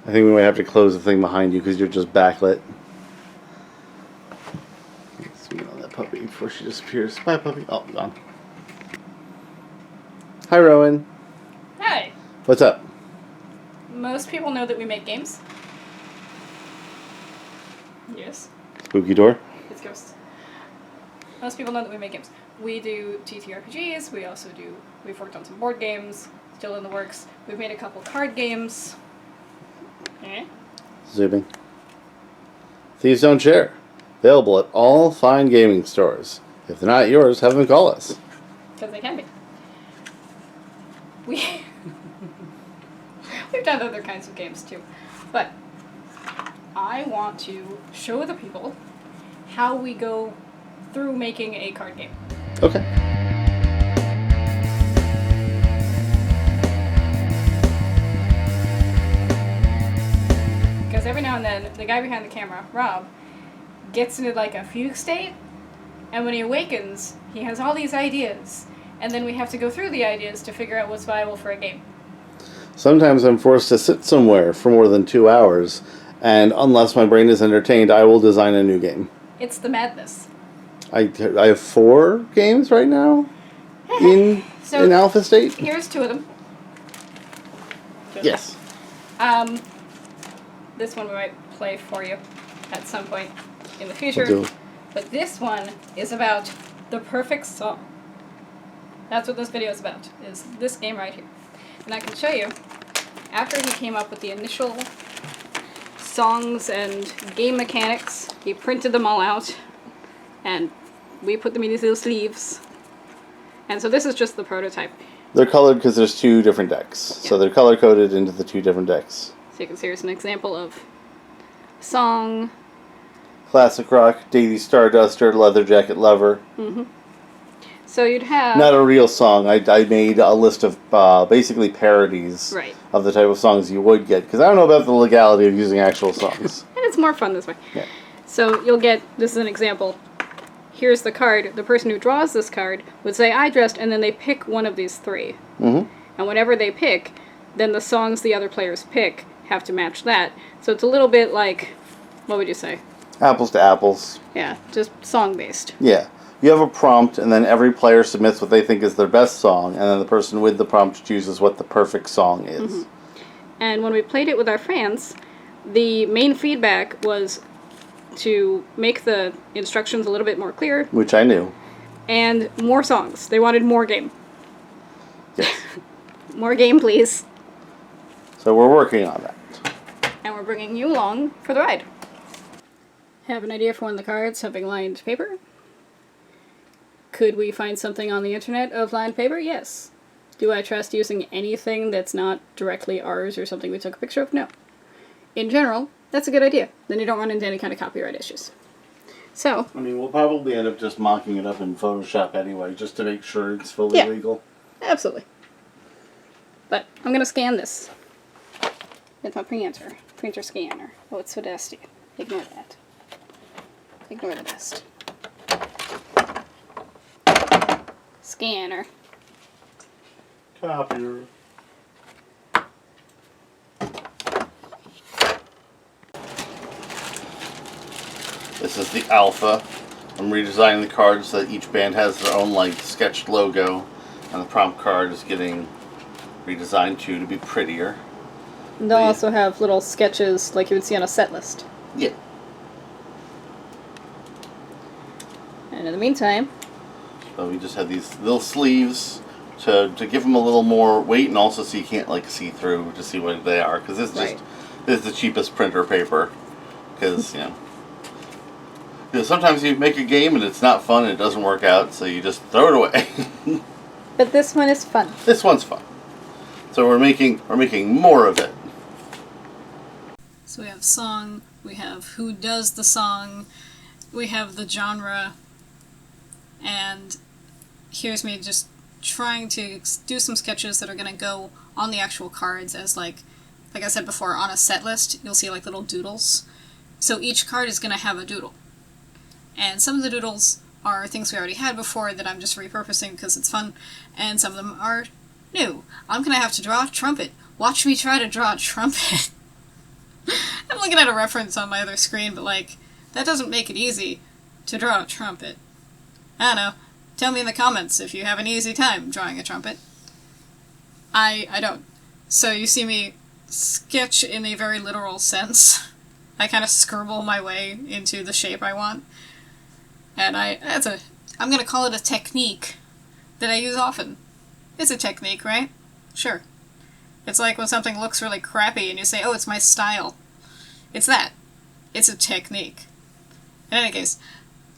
I think we might have to close the thing behind you because you're just backlit. Let's get on that puppy before she disappears. Bye, puppy. Oh, gone. Hi, Rowan. Hi. What's up? Most people know that we make games. Yes. Spooky door? It's ghosts. Most people know that we make games. We do TTRPGs, we've worked on some board games, still in the works. We've made a couple card games. Zooming. Thieves Don't Share. Available at all fine gaming stores. If they're not yours, have them call us. Because they can be. We've done other kinds of games too. But I want to show the people how we go through making a card game. Okay. Because every now and then, the guy behind the camera, Rob, gets into like a fugue state, and when he awakens, he has all these ideas, and then we have to go through the ideas to figure out what's viable for a game. Sometimes I'm forced to sit somewhere for more than 2 hours, and unless my brain is entertained, I will design a new game. It's the madness. I have 4 games right now in alpha state. Here's 2 of them. Yes. This one we might play for you at some point in the future. We'll do. But this one is about the perfect song. That's what this video is about, is this game right here. And I can show you, after he came up with the initial songs and game mechanics, he printed them all out, and we put them in these little sleeves. And so this is just the prototype. They're colored because there's 2 different decks. Yeah. So they're color-coded into the 2 different decks. So you can see here's an example of song. Classic rock, Daisy Starduster, Leather Jacket Lover. Mm-hmm. So you'd have... Not a real song. I made a list of basically parodies Right. of the type of songs you would get. Because I don't know about the legality of using actual songs. And it's more fun this way. Yeah. So you'll get, this is an example. Here's the card. The person who draws this card would say, I dressed, and then they pick one of these 3. Mm-hmm. And whenever they pick, then the songs the other players pick have to match that. So it's a little bit like, what would you say? Apples to apples. Yeah, just song-based. Yeah. You have a prompt, and then every player submits what they think is their best song, and then the person with the prompt chooses what the perfect song is. Mm-hmm. And when we played it with our fans, the main feedback was to make the instructions a little bit more clear. Which I knew. And more songs. They wanted more game. Yes. More game, please. So we're working on that. And we're bringing you along for the ride. Have an idea for one of the cards having lined paper? Could we find something on the internet of lined paper? Yes. Do I trust using anything that's not directly ours or something we took a picture of? No. In general, that's a good idea. Then you don't run into any kind of copyright issues. So, I mean, we'll probably end up just mocking it up in Photoshop anyway, just to make sure it's fully legal. Absolutely. But I'm going to scan this with my printer scanner. Oh, it's so dusty. Ignore that. Ignore the dust. Scanner. Copier. This is the alpha. I'm redesigning the cards so that each band has their own like sketched logo, and the prompt card is getting redesigned too to be prettier. And they'll also have little sketches like you would see on a set list. Yeah. And in the meantime, So we just have these little sleeves to give them a little more weight, and also so you can't like see through to see what they are, because this is Right. this is the cheapest printer paper, because you know sometimes you make a game and it's not fun and it doesn't work out, so you just throw it away. but this one is fun. This one's fun, so we're making more of it. So we have song, we have who does the song, we have the genre, and here's me just trying to do some sketches that are going to go on the actual cards as like I said before, on a set list, you'll see like little doodles. So each card is going to have a doodle. And some of the doodles are things we already had before that I'm just repurposing because it's fun, and some of them are new. I'm going to have to draw a trumpet. Watch me try to draw a trumpet. looking at a reference on my other screen, but, like, that doesn't make it easy to draw a trumpet. I don't know. Tell me in the comments if you have an easy time drawing a trumpet. I don't. So you see me sketch in a very literal sense. I kind of scribble my way into the shape I want. And I'm gonna call it a technique that I use often. It's a technique, right? Sure. It's like when something looks really crappy and you say, oh, it's my style. It's that. It's a technique. In any case,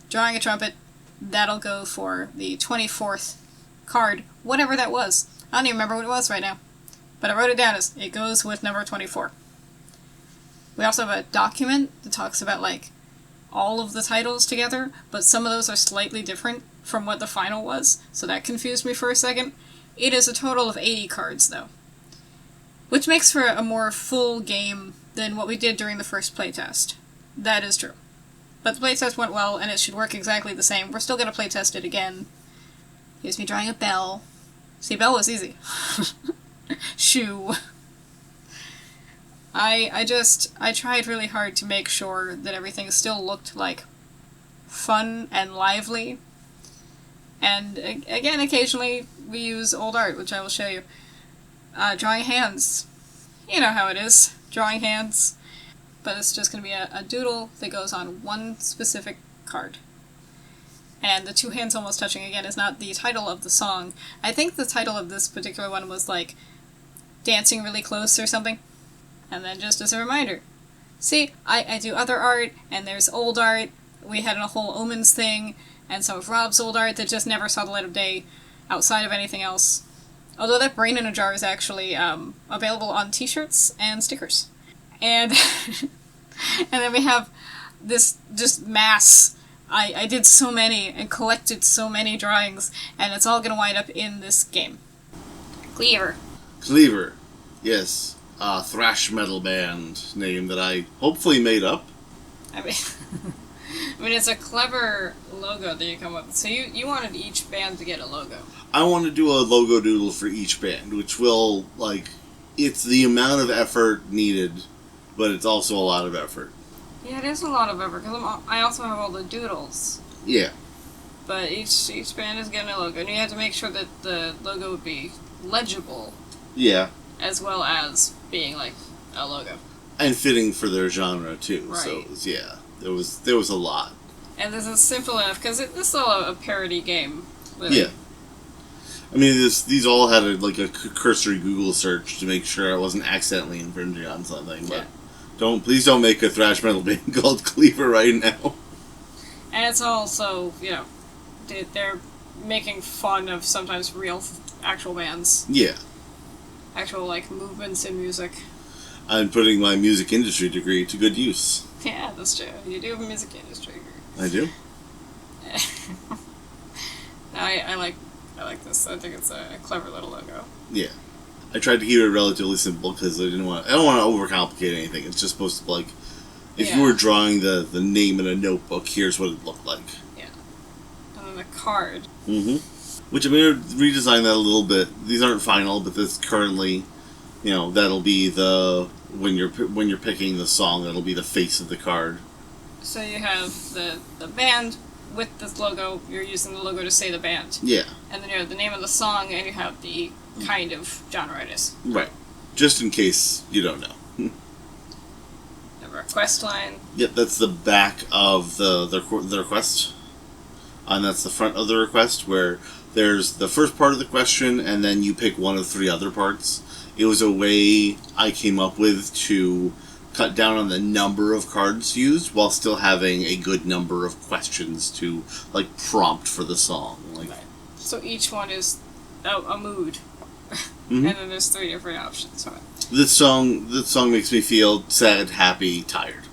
drawing a trumpet, that'll go for the 24th card, whatever that was. I don't even remember what it was right now. But I wrote it down as it goes with number 24. We also have a document that talks about, like, all of the titles together, but some of those are slightly different from what the final was, so that confused me for a second. It is a total of 80 cards, though, which makes for a more full game than what we did during the first playtest. That is true. But the playtest went well, and it should work exactly the same. We're still going to playtest it again. Here's me drawing a bell. See, bell was easy. Shoe. I tried really hard to make sure that everything still looked like fun and lively. And again, occasionally we use old art, which I will show you. Drawing hands. You know how it is. Drawing hands. But it's just going to be a doodle that goes on one specific card. And the two hands almost touching, again, is not the title of the song. I think the title of this particular one was, like, Dancing Really Close or something. And then just as a reminder, see, I do other art, and there's old art. We had a whole Omens thing, and some of Rob's old art that just never saw the light of day outside of anything else. Although that Brain in a Jar is actually available on t-shirts and stickers. And and then we have this just mass. I did so many and collected so many drawings, and it's all going to wind up in this game. Cleaver. Cleaver. Yes. A thrash metal band name that I hopefully made up. I mean, it's a clever logo that you come up with. So you wanted each band to get a logo. I want to do a logo doodle for each band, which will, like, it's the amount of effort needed, but it's also a lot of effort. Yeah, it is a lot of effort, because I also have all the doodles. Yeah. But each band is getting a logo, and you have to make sure that the logo would be legible. Yeah. As well as being, like, a logo. And fitting for their genre, too. Right. So, it was, yeah, there was a lot. And this is simple enough, because this is all a parody game. Really. Yeah. I mean, these all had a cursory Google search to make sure I wasn't accidentally infringing on something, but please don't make a thrash metal band called Cleaver right now. And it's also, they're making fun of sometimes real, actual bands. Yeah. Actual, like, movements in music. I'm putting my music industry degree to good use. Yeah, that's true. You do have a music industry degree. I do. I like this. I think it's a clever little logo. Yeah. I tried to keep it relatively simple because I don't want to overcomplicate anything. It's just supposed to, like, if you were drawing the name in a notebook, here's what it looked like. Yeah. And then the card. Mm-hmm. Which I'm going to redesign that a little bit. These aren't final, but this currently, that'll be when you're picking the song, that'll be the face of the card. So you have the band with this logo. You're using the logo to say the band. Yeah. And then you have the name of the song, and you have the kind of genre it is. Right. Just in case you don't know. The request line. Yep, that's the back of the request. And that's the front of the request, where there's the first part of the question, and then you pick one of three other parts. It was a way I came up with to cut down on the number of cards used while still having a good number of questions to, like, prompt for the song. Like, right. So each one is a mood. Mm-hmm. And then there's three different options. Right? This song makes me feel sad, happy, tired.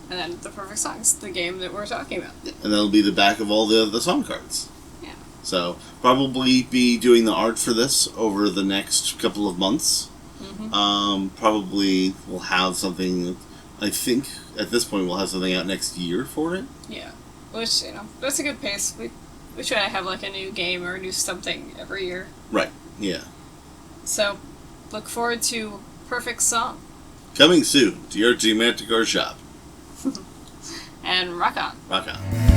And then the perfect song's the game that we're talking about. And that'll be the back of all the song cards. Yeah. So, probably be doing the art for this over the next couple of months. Mm-hmm. Probably we'll have something, I think, at this point we'll have something out next year for it. Yeah. Which, that's a good pace. We try to have, like, a new game or a new something every year. Right, yeah. So, look forward to Perfect Song. Coming soon to your G Manticore shop. And rock on. Rock on.